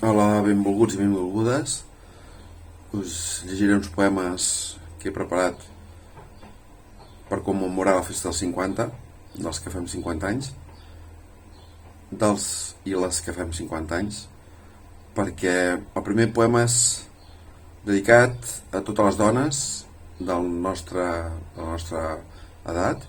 Hola, benvolguts i benvolgudes. Us llegiré uns poemes que he preparat per commemorar la festa dels 50, dels que fem 50 anys, dels i les que fem 50 anys, perquè el primer poema és dedicat a totes les dones de la nostra edat,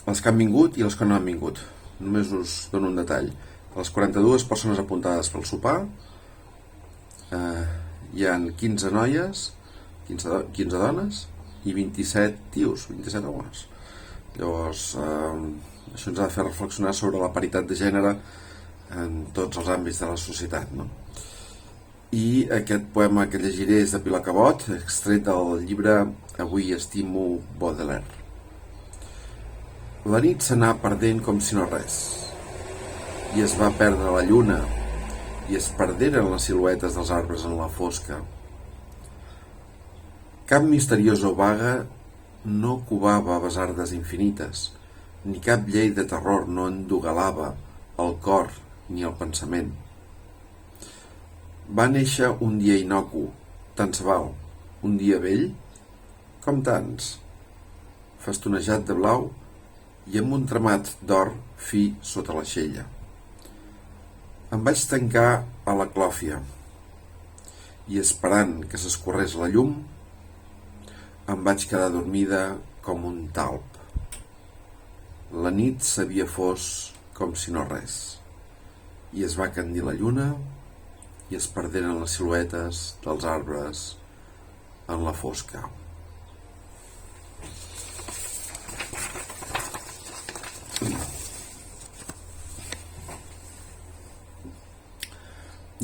les que han vingut i les que no han vingut. Només us dono un detall. A les 42 persones apuntades pel sopar hi han 15 noies, 15 dones i 27 tios, 27 homes. Llavors, això ens ha de fer reflexionar sobre la paritat de gènere en tots els àmbits de la societat, no? I aquest poema que llegiré és de Pilar Cabot, extret del llibre Avui estimo Baudelaire. La nit s'anà perdent com si no res, i es va perdre la lluna, i es perderen les siluetes dels arbres en la fosca. Cap misteriosa vaga no covava besardes infinites, ni cap llei de terror no endogalava el cor ni el pensament. Va néixer un dia innocu, tant se val, un dia vell, com tants, festonejat de blau i amb un tramat d'or fi sota l'aixella. Em vaig tancar a la clòfia i, esperant que s'escorrés la llum, em vaig quedar dormida com un talp. La nit s'havia fos com si no res, i es va candir la lluna i es perderen les siluetes dels arbres en la fosca.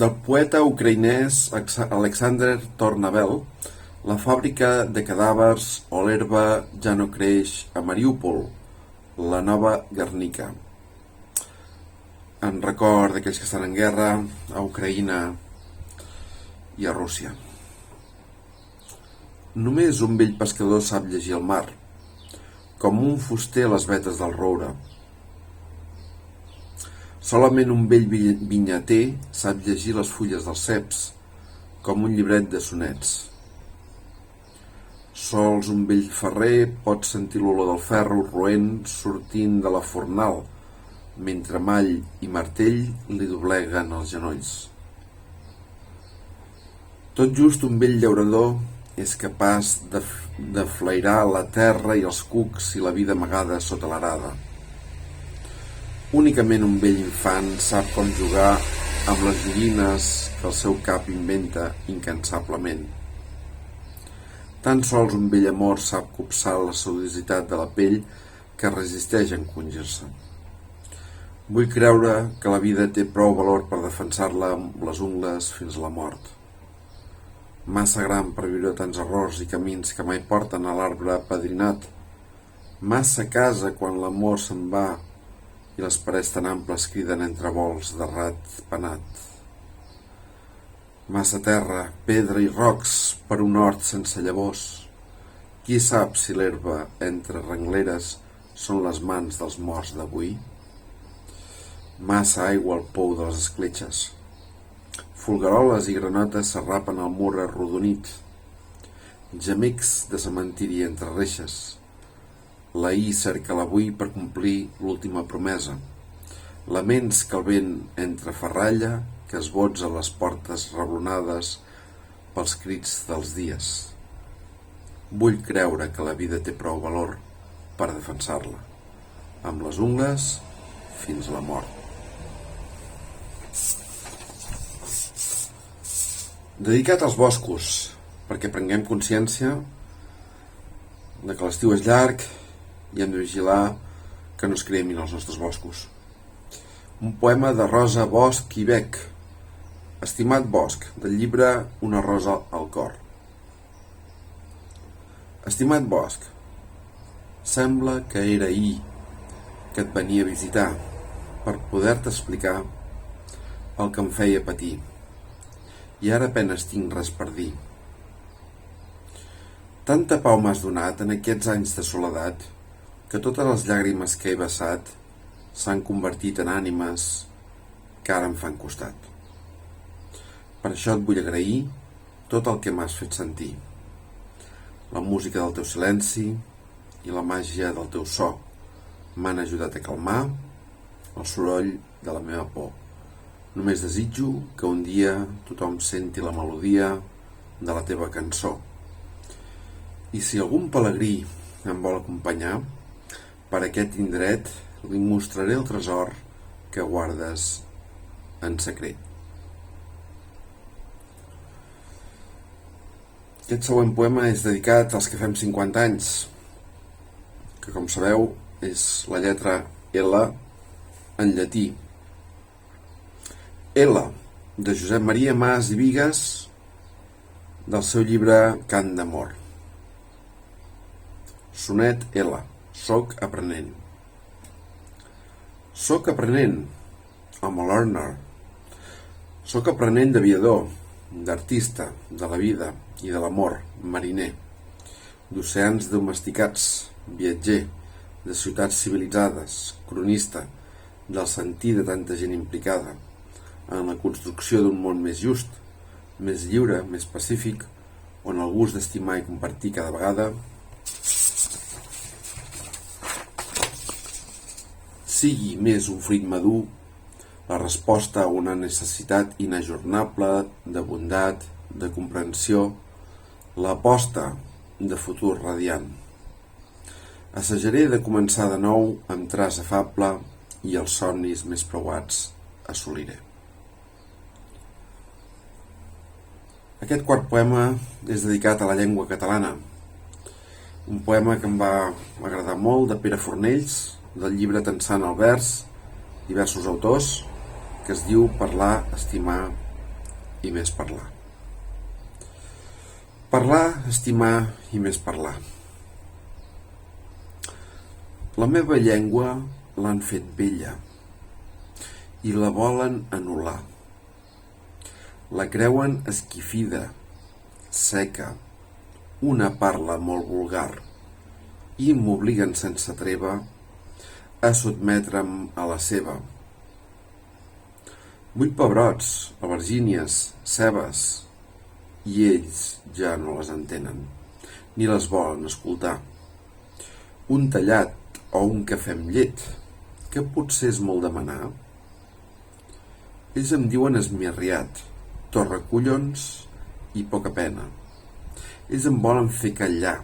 Del poeta ucraïnès Alexander Tornavel, la fàbrica de cadàvers o l'herba ja no creix a Mariúpol, la nova Guernica. En record d'aquells que estan en guerra a Ucraïna i a Rússia. Només un vell pescador sap llegir el mar, com un fuster les vetes del roure. Solament un vell vinyater sap llegir les fulles dels ceps, com un llibret de sonets. Sols un vell ferrer pot sentir l'olor del ferro roent sortint de la fornal, mentre mall i martell li dobleguen els genolls. Tot just un vell llaurador és capaç de flairar la terra i els cucs i la vida amagada sota l'arada. Únicament un vell infant sap com jugar amb les joguines que el seu cap inventa incansablement. Tan sols un vell amor sap copsar la sedositat de la pell que resisteix a encongir-se. Vull creure que la vida té prou valor per defensar-la amb les ungles fins a la mort. Massa gran per viure tants errors i camins que mai porten a l'arbre padrinat. Massa casa quan l'amor se'n va i les parets tan amples criden entre vols de rat penat. Massa terra, pedra i rocs per un hort sense llavors. Qui sap si l'herba entre rengleres són les mans dels morts d'avui? Massa aigua al pou de les escletxes. Folgueroles i granotes s'arrapen al mur arrodonit. Gemecs de cementiri entre reixes. L'ahir cerca l'avui per complir l'última promesa. Laments que el vent entreferralla, que esbotza les portes reblonades pels crits dels dies. Vull creure que la vida té prou valor per defensar-la, amb les ungles fins a la mort. Dedicat als boscos, perquè prenguem consciència de que l'estiu és llarg i hem de vigilar que no es cremin els nostres boscos. Un poema de Rosa Bosch i Bec, Estimat Bosc, del llibre Una rosa al cor. Estimat Bosc, sembla que era ahir que et venia a visitar per poder-te explicar el que em feia patir, i ara apenes tinc res per dir. Tanta pau m'has donat en aquests anys de soledat que totes les llàgrimes que he vessat s'han convertit en ànimes que ara em fan costat. Per això et vull agrair tot el que m'has fet sentir. La música del teu silenci i la màgia del teu so m'han ajudat a calmar el soroll de la meva por. Només desitjo que un dia tothom senti la melodia de la teva cançó. I si algun pelegrí em vol acompanyar, per aquest indret li mostraré el tresor que guardes en secret. Aquest següent poema és dedicat als que fem 50 anys, que com sabeu és la lletra L en llatí. L, de Josep Maria Mas i Bigues, del seu llibre Cant d'amor. Sonet L. Soc aprenent. Soc aprenent, I'm a learner. Soc aprenent d'aviador, d'artista, de la vida i de l'amor, mariner, d'oceans domesticats, viatger, de ciutats civilitzades, cronista, del sentir de tanta gent implicada, en la construcció d'un món més just, més lliure, més pacífic, on el gust d'estimar i compartir cada vegada sigui més un fruit madur, la resposta a una necessitat inajornable de bondat, de comprensió, l'aposta de futur radiant. Assajaré de començar de nou amb traç afable i els somnis més preuats assoliré. Aquest quart poema és dedicat a la llengua catalana. Un poema que em va agradar molt, de Pere Fornells, del llibre Tensant el vers, diversos autors, que es diu Parlar, estimar i més parlar. Parlar, estimar i més parlar. La meva llengua l'han fet vella i la volen anul·lar. La creuen esquifida, seca, una parla molt vulgar, i m'obliguen sense treva a sotmetre'm a la seva. Vull pebrots, albergínies, cebes, i ells ja no les entenen, ni les volen escoltar. Un tallat o un cafè amb llet, que potser és molt demanar? Ells em diuen esmirriat, torracollons i poca pena. Ells em volen fer callar,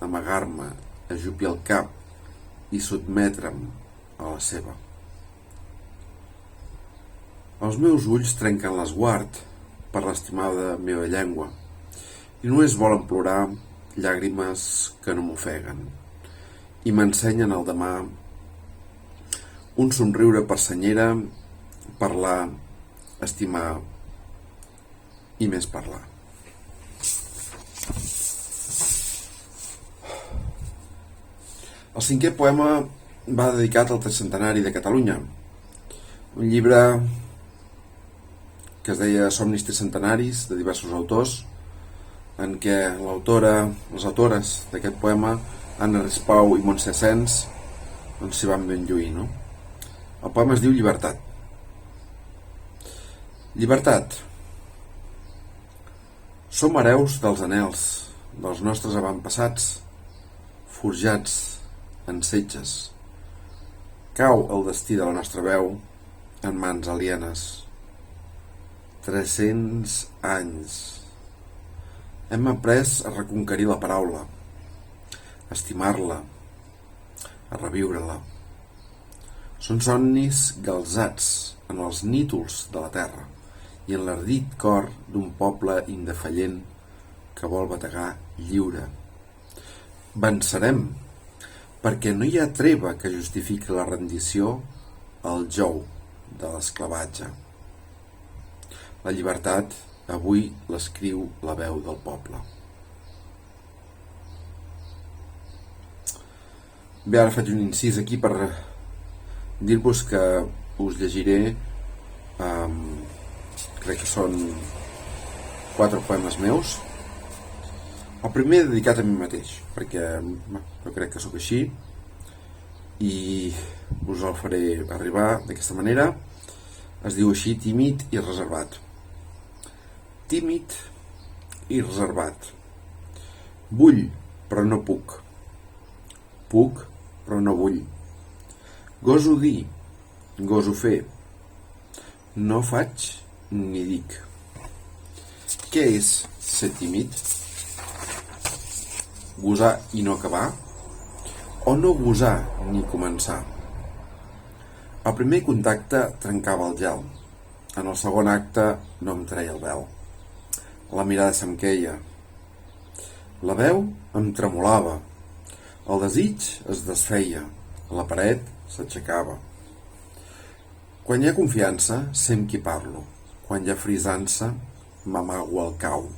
amagar-me, ajupir el cap i sotmetre'm a la seva. Els meus ulls trenquen l'esguard per l'estimada meva llengua i només volen plorar llàgrimes que no m'ofeguen i m'ensenyen el demà un somriure per senyera, parlar, estimar i més parlar. El cinquè poema va dedicat al tricentenari de Catalunya, un llibre que es deia Somnis tricentenaris, de diversos autors, en què les autores d'aquest poema, Anna Rispau i Montse Asens, doncs s'hi van ben lluir, no? El poema es diu Llibertat. Llibertat. Som hereus dels anhels dels nostres avantpassats, forjats en setges. Cau el destí de la nostra veu en mans alienes. 300 anys. Hem après a reconquerir la paraula, a estimar-la, a reviure-la. Són somnis galzats en els nítols de la terra i en l'ardit cor d'un poble indefallent que vol bategar lliure. Vencerem, perquè no hi ha treva que justifiqui la rendició al jou de l'esclavatge. La llibertat avui l'escriu la veu del poble. Bé, ara faig un incís aquí per dir-vos que us llegiré, crec que són 4 poemes meus. El primer dedicat a mi mateix, perquè jo crec que sóc així i us el faré arribar d'aquesta manera. Es diu així: tímid i reservat. tímid i reservat. Vull, però no puc. Puc, però no vull. Goso dir, goso fer. No faig ni dic. Què és ser tímid? Gosar i no acabar? O no gosar ni començar? Al primer contacte trencava el gel. En el segon acte no em treia el vel. La mirada se'm queia. La veu em tremolava. El desig es desfeia. La paret s'aixecava. Quan hi ha confiança, sé amb qui parlo. Quan hi ha frisança, m'amago al cau.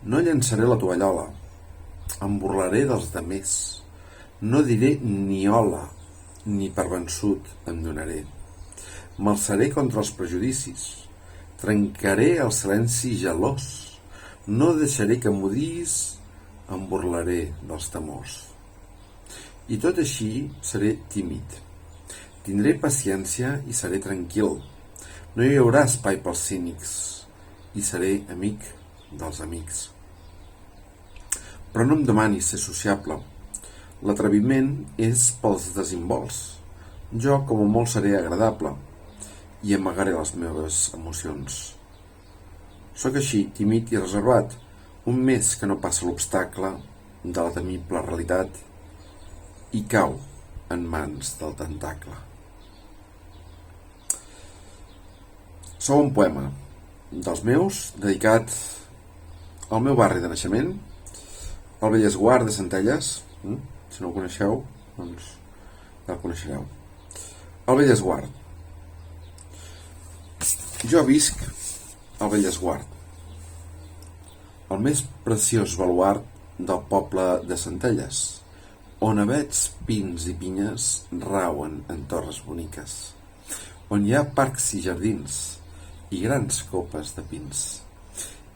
No llançaré la tovallola. Em burlaré dels demés. No diré ni hola, ni per vençut em donaré. M'alçaré contra els prejudicis. Trencaré el silenci gelós. No deixaré que m'odiïs, em burlaré dels temors. I tot així seré tímid. Tindré paciència i seré tranquil. No hi haurà espai pels cínics i seré amic dels amics. Però no em demanis ser sociable. L'atreviment és pels desimbols. Jo, com a molt, seré agradable i amagaré les meves emocions. Soc així, tímid i reservat, un mes que no passa l'obstacle de la temible realitat i cau en mans del tentacle. Segon poema dels meus, dedicat al meu barri de naixement, al Bellesguard de Centelles. Si no el coneixeu, doncs ja el coneixereu. El Bellesguard. Jo visc al Bellesguard, el més preciós baluard del poble de Centelles, on avets, pins i pinyes rauen en torres boniques, on hi ha parcs i jardins i grans copes de pins,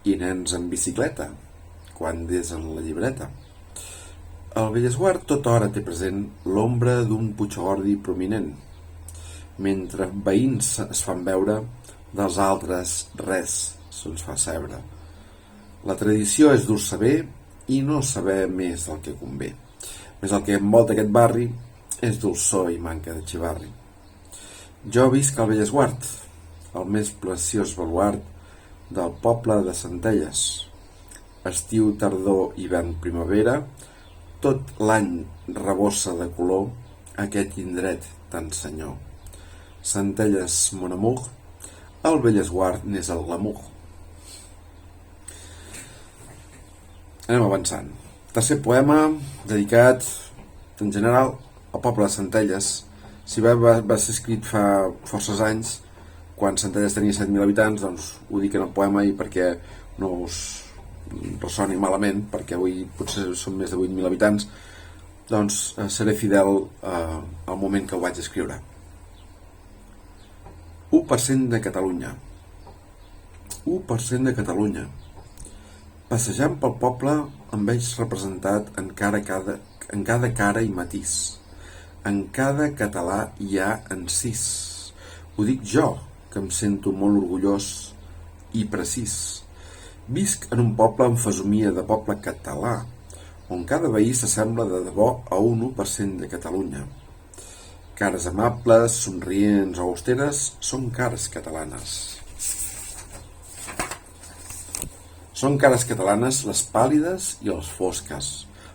i nens en bicicleta, quan desen la llibreta. El Bellesguard tota hora té present l'ombra d'un puigordi prominent, mentre veïns es fan veure, dels altres res se'ns fa seure. La tradició és dur saber i no saber més del que convé. Més el que envolta aquest barri és dolçor i manca de xivarri. Jo visc al Bellesguard, el més preciós baluard del poble de Centelles. Estiu, tardor, hivern, primavera, tot l'any rebossa de color aquest indret tan senyor. Centelles, mon amour, el Bellesguard n'és el glamour. Anem avançant. Tercer poema dedicat, en general, al poble de Centelles. Si va ser escrit fa forces anys, quan Centelles tenia 7.000 habitants, doncs ho dic en el poema i perquè no us ressoni malament, perquè avui potser són més de 8.000 habitants, doncs seré fidel al moment que ho vaig escriure. 1% de Catalunya. 1% de Catalunya. Passejant pel poble em veig representat en cada cara i matís. En cada català hi ha encís. Ho dic jo, que em sento molt orgullós i precís. Visc en un poble amb fesomia de poble català, on cada veí s'assembla de debò a un 1% de Catalunya. Cares amables, somrients o austeres són cares catalanes. Són cares catalanes les pàl·lides i les fosques,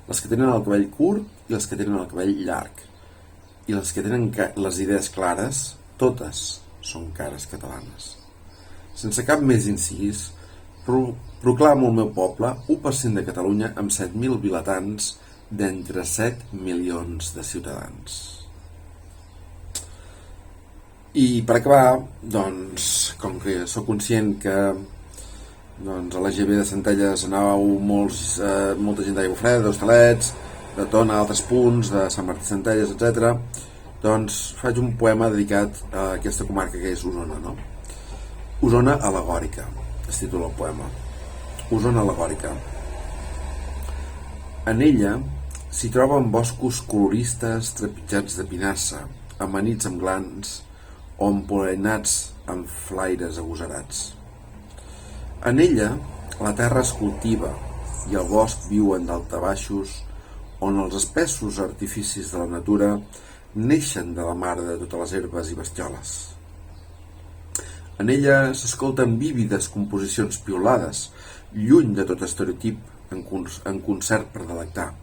les que tenen el cabell curt i les que tenen el cabell llarg. I les que tenen les idees clares, totes són cares catalanes. Sense cap més incís, proclamo el meu poble 1% de Catalunya amb 7.000 vilatans d'entre 7 milions de ciutadans. I per acabar, doncs, com que sóc conscient que a la GB de Centelles anàveu molta gent d'Aigua Freda, d'Hostalets, de Tona, altres punts, de Sant Martí Centelles, etc., doncs faig un poema dedicat a aquesta comarca que és Osona, no? Osona al·legòrica, es titula el poema. Osona al·legòrica. En ella s'hi troben boscos coloristes trepitjats de pinassa, amanits amb glans o empoleinats amb flaires agosarats. En ella, la terra es cultiva i el bosc viuen daltabaixos on els espessos artificis de la natura neixen de la mare de totes les herbes i bestioles. En ella s'escolten vívides composicions piolades, lluny de tot estereotip, en concert per delectar.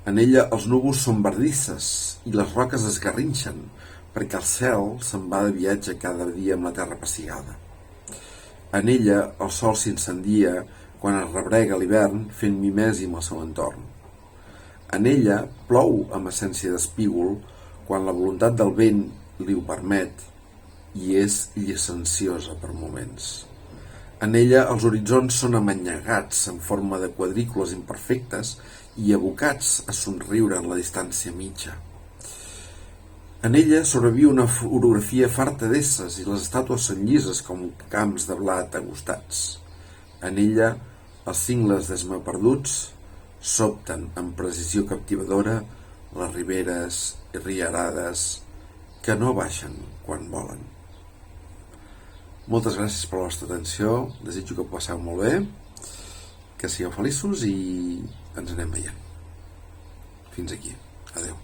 En ella els núvols són verdisses i les roques es garrinxen, perquè el cel se'n va de viatge cada dia amb la terra pessigada. En ella el sol s'incendia quan es rebrega l'hivern fent mimesi amb el seu entorn. En ella plou amb essència d'espígol quan la voluntat del vent li ho permet i és llicenciosa per moments. En ella els horitzons són amanyegats en forma de quadrícules imperfectes i abocats a somriure en la distància mitja. En ella sobreviu una orografia farta d'esses i les estàtues són llises com camps de blat agostats. En ella els cingles d'esmaperduts sobten amb precisió captivadora les riberes i rierades que no baixen quan volen. Moltes gràcies per la vostra atenció, desitjo que ho passeu molt bé, que sigueu feliços i ens anem veient. Fins aquí. Adeu.